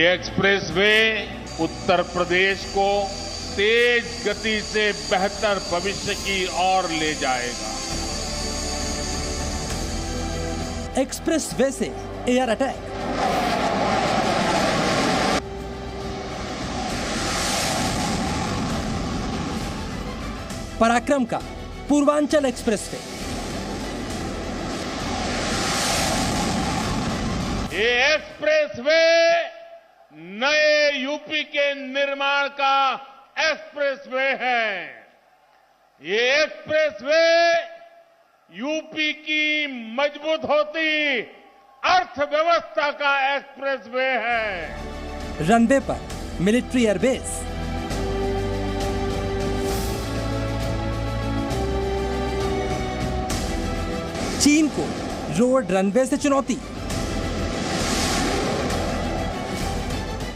ये एक्सप्रेसवे उत्तर प्रदेश को तेज गति से बेहतर भविष्य की ओर ले जाएगा। एक्सप्रेसवे से एयर अटैक, पराक्रम का पूर्वांचल एक्सप्रेसवे। ये एक्सप्रेसवे नए यूपी के निर्माण का एक्सप्रेसवे है। ये एक्सप्रेसवे यूपी की मजबूत होती अर्थव्यवस्था का एक्सप्रेसवे है। रनवे पर मिलिट्री एयरबेस, चीन को रोड रनवे से चुनौती।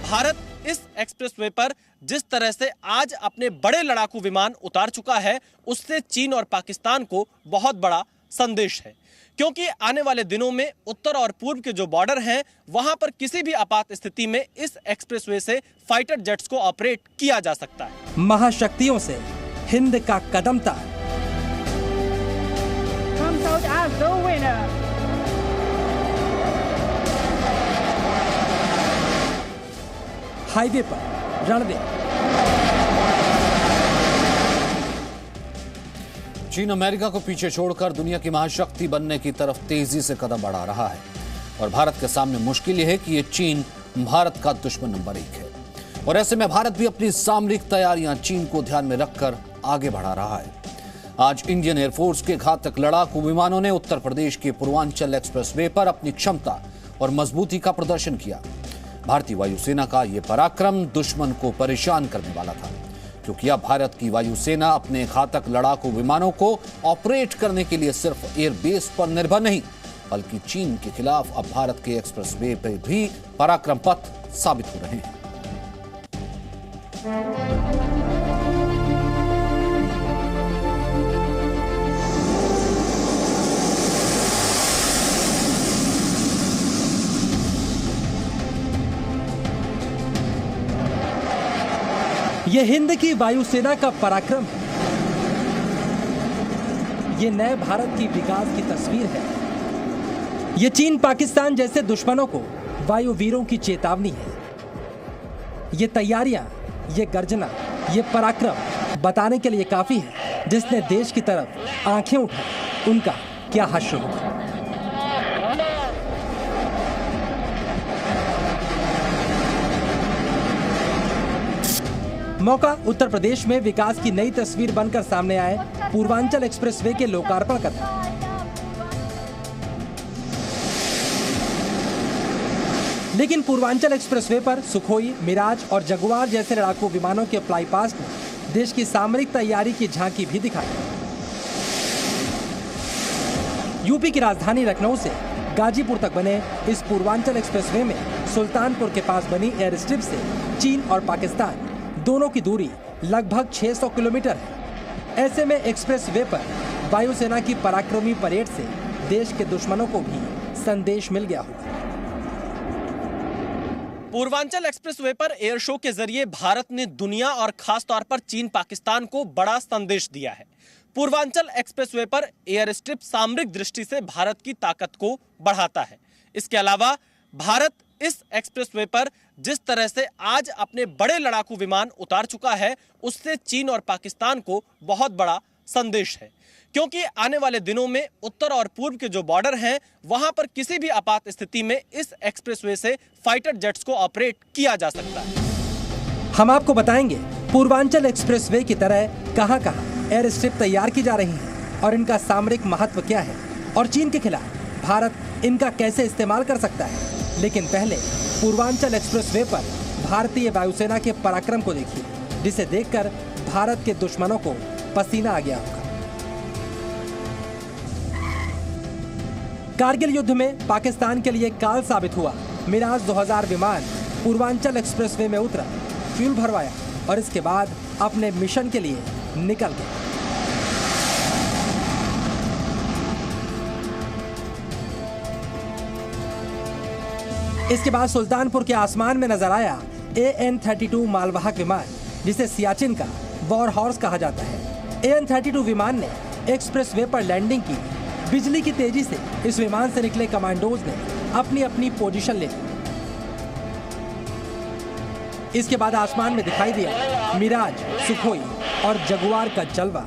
भारत इस एक्सप्रेसवे पर जिस तरह से आज अपने बड़े लड़ाकू विमान उतार चुका है, उससे चीन और पाकिस्तान को बहुत बड़ा संदेश है, क्योंकि आने वाले दिनों में उत्तर और पूर्व के जो बॉर्डर हैं, वहां पर किसी भी आपात स्थिति में इस एक्सप्रेसवे से फाइटर जेट्स को ऑपरेट किया जा सकता है। महाशक्तियों से हिंद का कदम तार। हाईवे पर रनवे। चीन अमेरिका को पीछे छोड़कर दुनिया की महाशक्ति बनने की तरफ तेजी से कदम बढ़ा रहा है और भारत के सामने मुश्किल यह है कि ये चीन भारत का दुश्मन नंबर 1 है और ऐसे में भारत भी अपनी सामरिक तैयारियां चीन को ध्यान में रखकर आगे बढ़ा रहा है। आज इंडियन एयरफोर्स के घातक लड़ाकू विमानों ने उत्तर प्रदेश के पूर्वांचल एक्सप्रेसवे पर अपनी क्षमता और मजबूती का प्रदर्शन किया। भारतीय वायुसेना का यह पराक्रम दुश्मन को परेशान करने वाला था, क्योंकि अब भारत की वायुसेना अपने घातक लड़ाकू विमानों को ऑपरेट करने के लिए सिर्फ एयरबेस पर निर्भर नहीं, बल्कि चीन के खिलाफ अब भारत के एक्सप्रेसवे पर भी पराक्रम पथ साबित हो रहे हैं। ये हिंद की वायुसेना का पराक्रम है। ये नए भारत की विकास की तस्वीर है। ये चीन पाकिस्तान जैसे दुश्मनों को वायुवीरों की चेतावनी है। ये तैयारियां, ये गर्जना, ये पराक्रम बताने के लिए काफी है जिसने देश की तरफ आंखें उठाई उनका क्या हश्र होगा। मौका उत्तर प्रदेश में विकास की नई तस्वीर बनकर सामने आए पूर्वांचल एक्सप्रेसवे के लोकार्पण का था। लेकिन पूर्वांचल एक्सप्रेसवे पर सुखोई, मिराज और जगुआर जैसे लड़ाकू विमानों के फ्लाई पास्ट ने देश की सामरिक तैयारी की झांकी भी दिखाई। यूपी की राजधानी लखनऊ से गाजीपुर तक बने इस पूर्वांचल एक्सप्रेसवे में सुल्तानपुर के पास बनी एयर स्ट्रिप से चीन और पाकिस्तान दोनों की दूरी लगभग 600 किलोमीटर है। ऐसे में एक्सप्रेसवे पर वायुसेना की पराक्रमी परेड से देश के दुश्मनों को भी संदेश मिल गया होगा। पूर्वांचल एक्सप्रेसवे पर एयर शो के जरिए भारत ने दुनिया और खास तौर पर चीन पाकिस्तान को बड़ा संदेश दिया है। पूर्वांचल एक्सप्रेसवे पर एयर स्ट्रिप सामरिक दृष्टि से भारत की ताकत को बढ़ाता है। इसके अलावा भारत इस एक्सप्रेसवे पर जिस तरह से आज अपने बड़े लड़ाकू विमान उतार चुका है, उससे चीन और पाकिस्तान को बहुत बड़ा संदेश है, क्योंकि आने वाले दिनों में उत्तर और पूर्व के जो बॉर्डर हैं, वहां पर किसी भी आपात स्थिति में इस एक्सप्रेसवे से फाइटर जेट्स को ऑपरेट किया जा सकता है। हम आपको बताएंगे पूर्वांचल एक्सप्रेसवे की तरह कहां-कहां एयर स्ट्रिप तैयार की जा रही हैं और इनका सामरिक महत्व क्या है और चीन के खिलाफ भारत इनका कैसे इस्तेमाल कर सकता है। लेकिन पहले पूर्वांचल एक्सप्रेसवे पर भारतीय वायुसेना के पराक्रम को देखिए, जिसे देखकर भारत के दुश्मनों को पसीना आ गया होगा। कारगिल युद्ध में पाकिस्तान के लिए काल साबित हुआ मिराज 2000 विमान पूर्वांचल एक्सप्रेसवे में उतरा, फ्यूल भरवाया और इसके बाद अपने मिशन के लिए निकल गया। इसके बाद सुल्तानपुर के आसमान में नजर आया AN-32 मालवाहक विमान, जिसे सियाचिन का वॉर हॉर्स कहा जाता है। AN-32 विमान ने एक्सप्रेसवे पर लैंडिंग की। बिजली की तेजी से इस विमान से निकले कमांडोज ने अपनी अपनी पोजीशन ले ली। इसके बाद आसमान में दिखाई दिया मिराज, सुखोई और जगुआर का जलवा।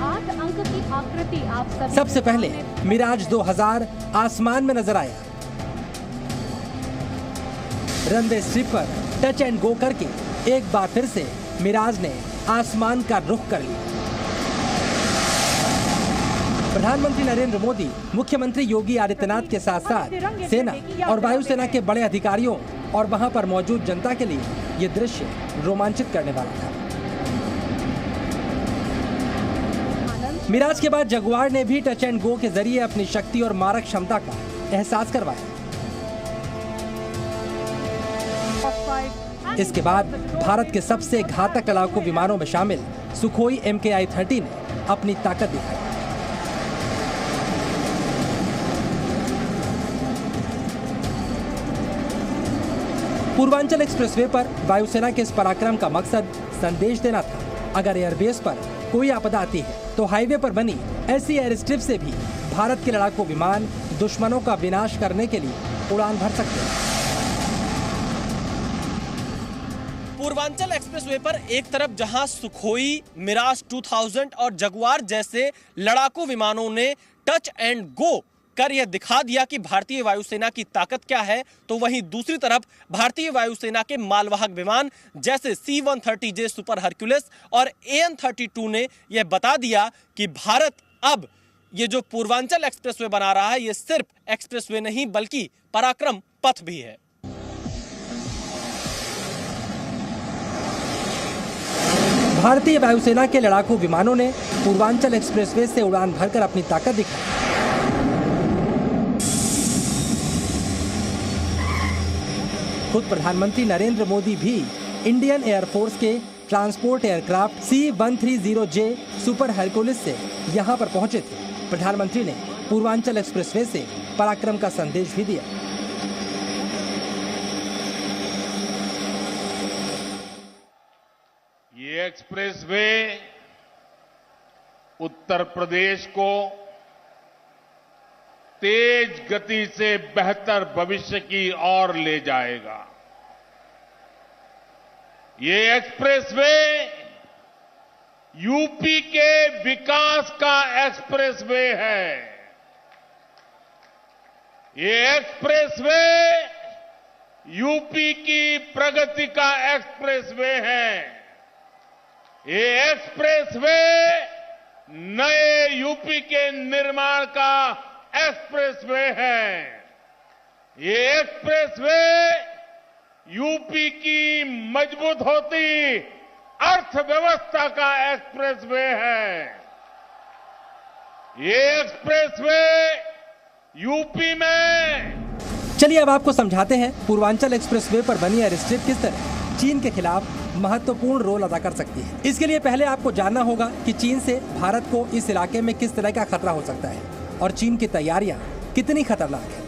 8 अंक की आकृति आप सभी सबसे पहले मिराज 2000 आसमान में नजर आया। रनवे स्ट्रिप पर टच एंड गो करके एक बार फिर से मिराज ने आसमान का रुख कर लिया। प्रधानमंत्री नरेंद्र मोदी, मुख्यमंत्री योगी आदित्यनाथ के साथ साथ सेना और वायुसेना के बड़े अधिकारियों और वहां पर मौजूद जनता के लिए ये दृश्य रोमांचित करने वाला था। मिराज के बाद जगुआर ने भी टच एंड गो के जरिए अपनी शक्ति और मारक क्षमता का एहसास करवाया। इसके बाद भारत के सबसे घातक लड़ाकू विमानों में शामिल सुखोई MKI-30 ने अपनी ताकत दिखाई। पूर्वांचल एक्सप्रेसवे पर वायुसेना के इस पराक्रम का मकसद संदेश देना था। अगर एयरबेस पर कोई आपदा आती है तो हाईवे पर बनी ऐसी एयर स्ट्रिप से भी भारत के लड़ाकू विमान दुश्मनों का विनाश करने के लिए उड़ान भर सकते हैं। पूर्वांचल एक्सप्रेसवे पर एक तरफ जहां सुखोई, मिराज 2000 और जगुआर जैसे लड़ाकू विमानों ने टच एंड गो कर यह दिखा दिया कि भारतीय वायुसेना की ताकत क्या है, तो वहीं दूसरी तरफ भारतीय वायुसेना के मालवाहक विमान जैसे C-130J सुपर हरक्यूलिस और AN-32 ने यह बता दिया कि भारत अब ये जो पूर्वांचल एक्सप्रेसवे बना रहा है, ये सिर्फ एक्सप्रेसवे नहीं बल्कि पराक्रम पथ भी है। भारतीय वायुसेना के लड़ाकू विमानों ने पूर्वांचल एक्सप्रेसवे से उड़ान भरकर अपनी ताकत दिखाई। खुद प्रधानमंत्री नरेंद्र मोदी भी इंडियन एयरफोर्स के transport aircraft C-130J super Hercules से यहां पर पहुंचे थे। प्रधानमंत्री ने पूर्वांचल एक्सप्रेसवे से पराक्रम का संदेश भी दिया। ये एक्सप्रेसवे उत्तर प्रदेश को तेज गति से बेहतर भविष्य की ओर ले जाएगा। ये एक्सप्रेसवे यूपी के विकास का एक्सप्रेसवे है। ये एक्सप्रेसवे यूपी की प्रगति का एक्सप्रेसवे है। ये एक्सप्रेसवे नए यूपी के निर्माण का एक्सप्रेसवे है। ये एक्सप्रेसवे यूपी की मजबूत होती अर्थव्यवस्था का एक्सप्रेसवे है। ये एक्सप्रेसवे यूपी में। चलिए अब आपको समझाते हैं पूर्वांचल एक्सप्रेसवे पर बनी एयर स्ट्रिप किस तरह चीन के खिलाफ महत्वपूर्ण रोल अदा कर सकती है। इसके लिए पहले आपको जानना होगा कि चीन से भारत को इस इलाके में किस तरह का खतरा हो सकता है और चीन की तैयारियां कितनी खतरनाक है।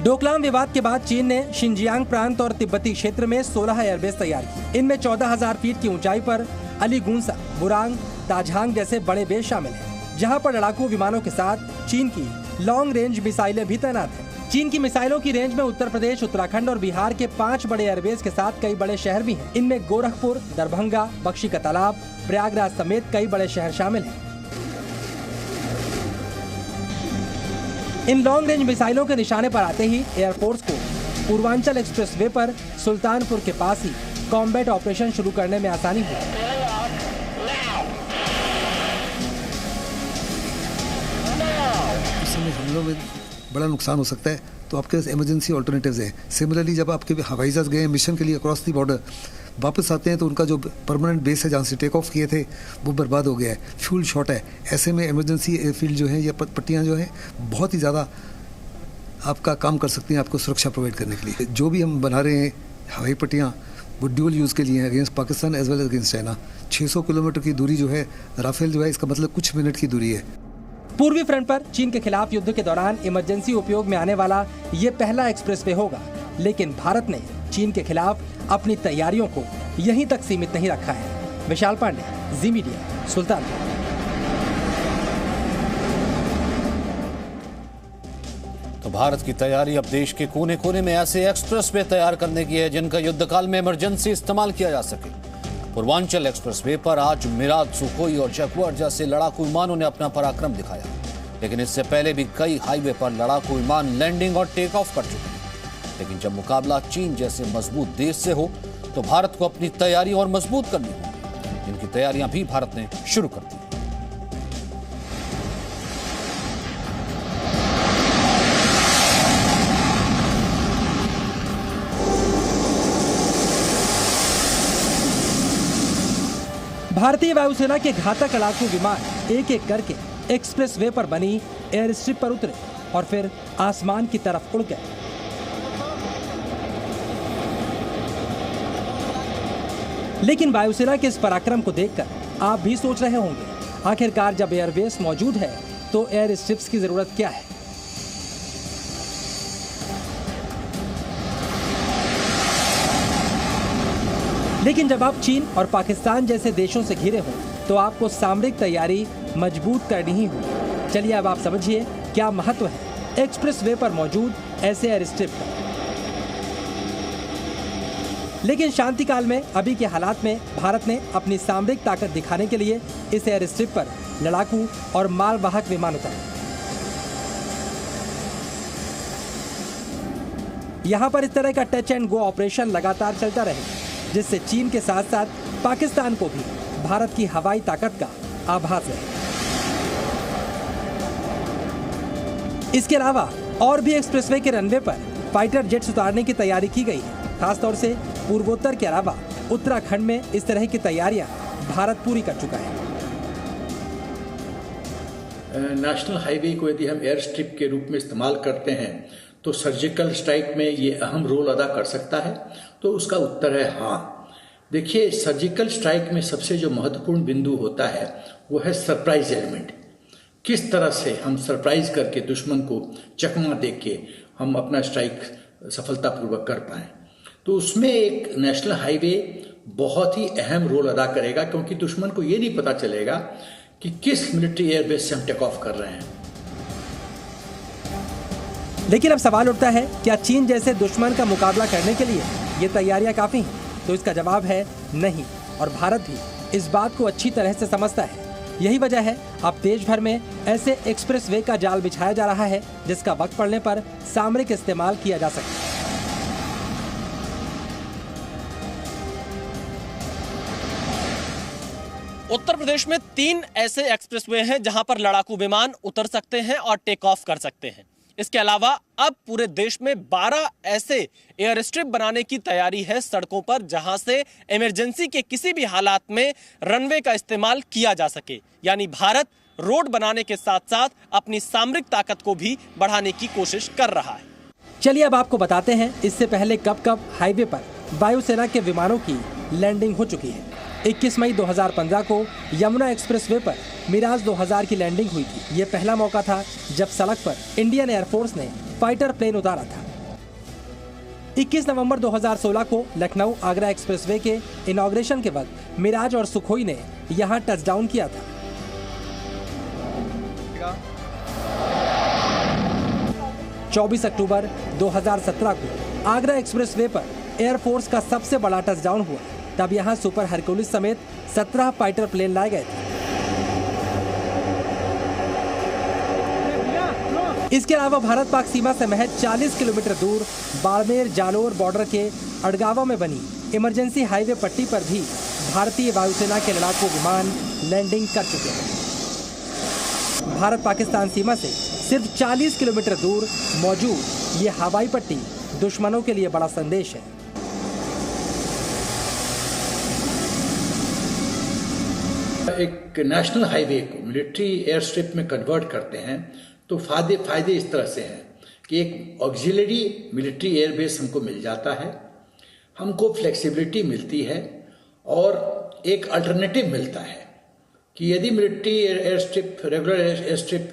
डोकलाम विवाद के बाद चीन ने शिनजियांग प्रांत और तिब्बती क्षेत्र में 16 एयरबेस तैयार की। इनमें 14,000 फीट की ऊंचाई पर अलीगुंसा, बुरांग, ताजहांग जैसे बड़े बेस शामिल हैं, जहां पर लड़ाकू विमानों के साथ चीन की लॉन्ग रेंज मिसाइलें भी तैनात हैं। चीन की मिसाइलों की रेंज में उत्तर प्रदेश, उत्तराखंड और बिहार के 5 बड़े एयरबेस के साथ कई बड़े शहर भी हैं। इनमें गोरखपुर, दरभंगा, बख्शी का तालाब, प्रयागराज समेत कई बड़े शहर शामिल हैं। इन लॉन्ग रेंज मिसाइलों के निशाने पर आते ही एयरफोर्स को पूर्वांचल एक्सप्रेसवे पर सुल्तानपुर के पास ही कॉम्बैट ऑपरेशन शुरू करने में आसानी हुई। इस समय हमलों में बड़ा नुकसान हो सकता है, तो आपके पास इमरजेंसी ऑल्टरनेटिव्स हैं। सिमिलरली जब आपके हवाई जहाज गए मिशन के लिए अक्रॉस द बॉर्डर, वापस आते हैं तो उनका जो परमानेंट बेस है जहाँ से टेक ऑफ किए थे वो बर्बाद हो गया है, फ्यूल शॉर्ट है। ऐसे में इमरजेंसी एयरफील्ड जो है या पट्टियाँ जो हैं बहुत ही ज़्यादा आपका काम कर सकती हैं आपको सुरक्षा प्रोवाइड करने के लिए। जो भी हम बना रहे हैं हवाई पट्टियाँ वो ड्यूल यूज़ के लिए हैं against Pakistan as well as against China. 600 kilometre की दूरी जो है राफेल जो है, इसका मतलब कुछ मिनट की दूरी है। पूर्वी फ्रंट पर चीन के खिलाफ युद्ध के दौरान इमरजेंसी उपयोग में आने वाला ये पहला एक्सप्रेसवे होगा, लेकिन भारत ने चीन के खिलाफ अपनी तैयारियों को यहीं तक सीमित नहीं रखा है। विशाल पांडे, जी मीडिया, सुल्तानपुर। तो भारत की तैयारी अब देश के कोने कोने में ऐसे एक्सप्रेसवे तैयार करने की है जिनका युद्धकाल में इमरजेंसी इस्तेमाल किया जा सके। पूर्वांचल एक्सप्रेसवे पर आज मिराज, सुखोई और जगुआर जैसे लड़ाकू विमानों ने अपना पराक्रम दिखाया, लेकिन इससे पहले भी कई हाईवे पर लड़ाकू विमान लैंडिंग और टेक ऑफ कर चुके हैं। लेकिन जब मुकाबला चीन जैसे मजबूत देश से हो तो भारत को अपनी तैयारी और मजबूत करनी होगी, जिनकी तैयारियां भी भारत ने शुरू कर दी। भारतीय वायुसेना के घातक लड़ाकू विमान एक एक करके एक्सप्रेसवे पर बनी एयर स्ट्रिप पर उतरे और फिर आसमान की तरफ उड़ गए। लेकिन वायुसेना के इस पराक्रम को देखकर आप भी सोच रहे होंगे, आखिरकार जब एयरबेस मौजूद है तो एयर स्ट्रिप्स की जरूरत क्या है। लेकिन जब आप चीन और पाकिस्तान जैसे देशों से घिरे हों तो आपको सामरिक तैयारी मजबूत करनी ही होगी। चलिए अब आप समझिए क्या महत्व है एक्सप्रेसवे पर मौजूद ऐसे एयर स्ट्रिप का। लेकिन शांति काल में अभी के हालात में भारत ने अपनी सामरिक ताकत दिखाने के लिए इस एयर स्ट्रिप पर लड़ाकू और मालवाहक विमान उतारे। यहाँ पर इस तरह का टच एंड गो ऑपरेशन लगातार चलता रहे, जिससे चीन के साथ साथ पाकिस्तान को भी भारत की हवाई ताकत का आभास है। इसके अलावा और भी एक्सप्रेसवे के रनवे पर फाइटर जेट्स उतारने की तैयारी की गई है। खासतौर से पूर्वोत्तर के अलावा उत्तराखंड में इस तरह की तैयारियां भारत पूरी कर चुका है। नेशनल हाईवे को यदि हम एयर स्ट्रिप के रूप में इस्तेमाल करते हैं तो सर्जिकल स्ट्राइक में ये अहम रोल अदा कर सकता है। तो उसका उत्तर है हाँ। देखिए, सर्जिकल स्ट्राइक में सबसे जो महत्वपूर्ण बिंदु होता है वो है सरप्राइज एलिमेंट। किस तरह से हम सरप्राइज करके दुश्मन को चकमा दे के हम अपना स्ट्राइक सफलतापूर्वक कर पाएं। तो उसमें एक नेशनल हाईवे बहुत ही अहम रोल अदा करेगा, क्योंकि दुश्मन को ये नहीं पता चलेगा कि किस मिलिट्री एयरबेस से हम टेक ऑफ कर रहे हैं। लेकिन अब सवाल उठता है, क्या चीन जैसे दुश्मन का मुकाबला करने के लिए ये तैयारियां काफी हैं? तो इसका जवाब है नहीं, और भारत भी इस बात को अच्छी तरह से समझता है। यही वजह है अब देश भर में ऐसे एक्सप्रेसवे का जाल बिछाया जा रहा है जिसका वक्त पड़ने पर सामरिक इस्तेमाल किया जा सकता है। उत्तर प्रदेश में 3 ऐसे एक्सप्रेसवे हैं जहां पर लड़ाकू विमान उतर सकते हैं और टेक ऑफ कर सकते हैं। इसके अलावा अब पूरे देश में 12 ऐसे एयर स्ट्रिप बनाने की तैयारी है सड़कों पर, जहां से इमरजेंसी के किसी भी हालात में रनवे का इस्तेमाल किया जा सके। यानी भारत रोड बनाने के साथ साथ अपनी सामरिक ताकत को भी बढ़ाने की कोशिश कर रहा है। चलिए अब आपको बताते हैं इससे पहले कब कब हाईवे पर वायुसेना के विमानों की लैंडिंग हो चुकी है। 21 मई 2015 को यमुना एक्सप्रेसवे पर मिराज 2000 की लैंडिंग हुई थी। ये पहला मौका था जब सड़क पर इंडियन एयरफोर्स ने फाइटर प्लेन उतारा था। 21 नवंबर 2016 को लखनऊ आगरा एक्सप्रेसवे के इनॉग्रेशन के वक्त मिराज और सुखोई ने यहां टचडाउन किया था। 24 अक्टूबर 2017 को आगरा एक्सप्रेसवे पर एयरफोर्स का सबसे बड़ा टचडाउन हुआ। तब यहां सुपर हरक्यूलिस समेत 17 फाइटर प्लेन लाए गए थे। इसके अलावा भारत पाक सीमा से महज 40 किलोमीटर दूर बाड़मेर जालोर बॉर्डर के अड़गावा में बनी इमरजेंसी हाईवे पट्टी पर भी भारतीय वायुसेना के लड़ाकू विमान लैंडिंग कर चुके हैं। भारत पाकिस्तान सीमा से सिर्फ 40 किलोमीटर दूर मौजूद ये हवाई पट्टी दुश्मनों के लिए बड़ा संदेश है। एक नेशनल हाईवे को मिलिट्री एयर स्ट्रिप में कन्वर्ट करते हैं तो फायदे इस तरह से हैं कि एक ऑक्सिलरी मिलिट्री एयरबेस हमको मिल जाता है, हमको फ्लेक्सिबिलिटी मिलती है और एक अल्टरनेटिव मिलता है कि यदि military air strip regular air strip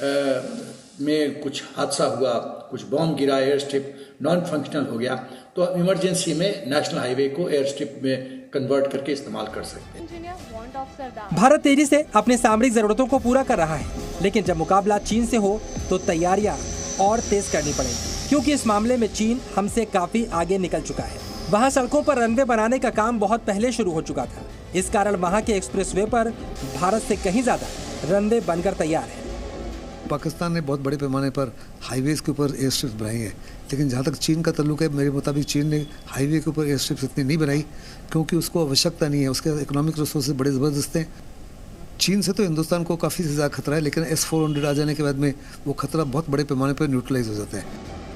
में कुछ हादसा हुआ, कुछ बॉम्ब गिरा, एयर स्ट्रिप नॉन फंक्शनल हो गया, तो हम इमरजेंसी में नेशनल हाईवे को एयर स्ट्रिप में कन्वर्ट करके इस्तेमाल कर सकते हैं। भारत तेजी से अपनी सामरिक जरूरतों को पूरा कर रहा है, लेकिन जब मुकाबला चीन से हो तो तैयारियां और तेज करनी पड़ेगी, क्योंकि इस मामले में चीन हमसे काफी आगे निकल चुका है। वहां सड़कों पर रनवे बनाने का काम बहुत पहले शुरू हो चुका था। इस कारण वहां के एक्सप्रेसवे पर भारत से कहीं ज्यादा रनवे बनकर तैयार है। पाकिस्तान ने बहुत बड़े पैमाने पर हाईवेज के ऊपर एयर स्ट्रिप्स बनाई है, लेकिन जहाँ तक चीन का ताल्लुक है, मेरे मुताबिक चीन ने हाईवे के ऊपर एयर स्ट्रिप्स इतनी नहीं बनाई, क्योंकि उसको आवश्यकता नहीं है। उसके इकोनॉमिक रिसोर्सेज बड़े ज़बरदस्त हैं। चीन से तो हिंदुस्तान को काफ़ी ज़्यादा खतरा है, लेकिन S-400 आ जाने के बाद में वो खतरा बहुत बड़े पैमाने पर न्यूट्रलाइज हो जाता है।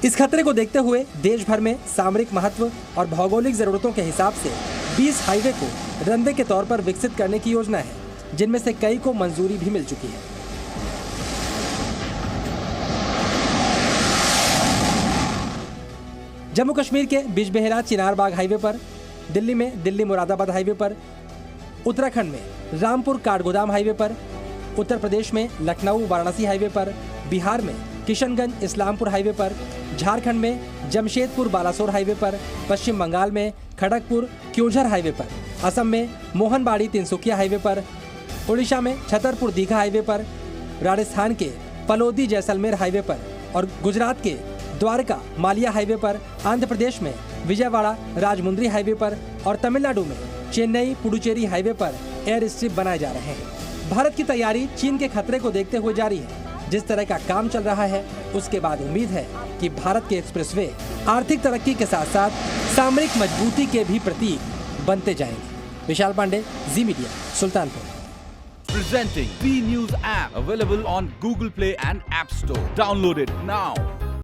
इस खतरे को देखते हुए देश भर में सामरिक महत्व और भौगोलिक जरूरतों के हिसाब से 20 हाईवे को रनवे के तौर पर विकसित करने की योजना है, जिनमें से कई को मंजूरी भी मिल चुकी है। जम्मू कश्मीर के बिजबेहरा चिनारबाग हाईवे पर, दिल्ली में दिल्ली मुरादाबाद हाईवे पर, उत्तराखंड में रामपुर काठगोदाम हाईवे पर, उत्तर प्रदेश में लखनऊ वाराणसी हाईवे पर, बिहार में किशनगंज इस्लामपुर हाईवे पर, झारखंड में जमशेदपुर बालासोर हाईवे पर, पश्चिम बंगाल में खड़गपुर क्योंझर हाईवे पर, असम में मोहनबाड़ी तिनसुकिया हाईवे पर, उड़ीसा में छतरपुर दीघा हाईवे पर, राजस्थान के पलोदी जैसलमेर हाईवे पर और गुजरात के द्वारका मालिया हाईवे पर, आंध्र प्रदेश में विजयवाड़ा राजमुंद्री हाईवे पर और तमिलनाडु में चेन्नई पुडुचेरी हाईवे पर एयर स्ट्रिप बनाए जा रहे हैं। भारत की तैयारी चीन के खतरे को देखते हुए जारी है। जिस तरह का काम चल रहा है, उसके बाद उम्मीद है कि भारत के एक्सप्रेसवे आर्थिक तरक्की के साथ साथ सामरिक मजबूती के भी प्रतीक बनते जाएंगे। Vishal Pandey, Zee media, Sultanpur. Presenting B News app, available on Google Play and App Store. Download it now.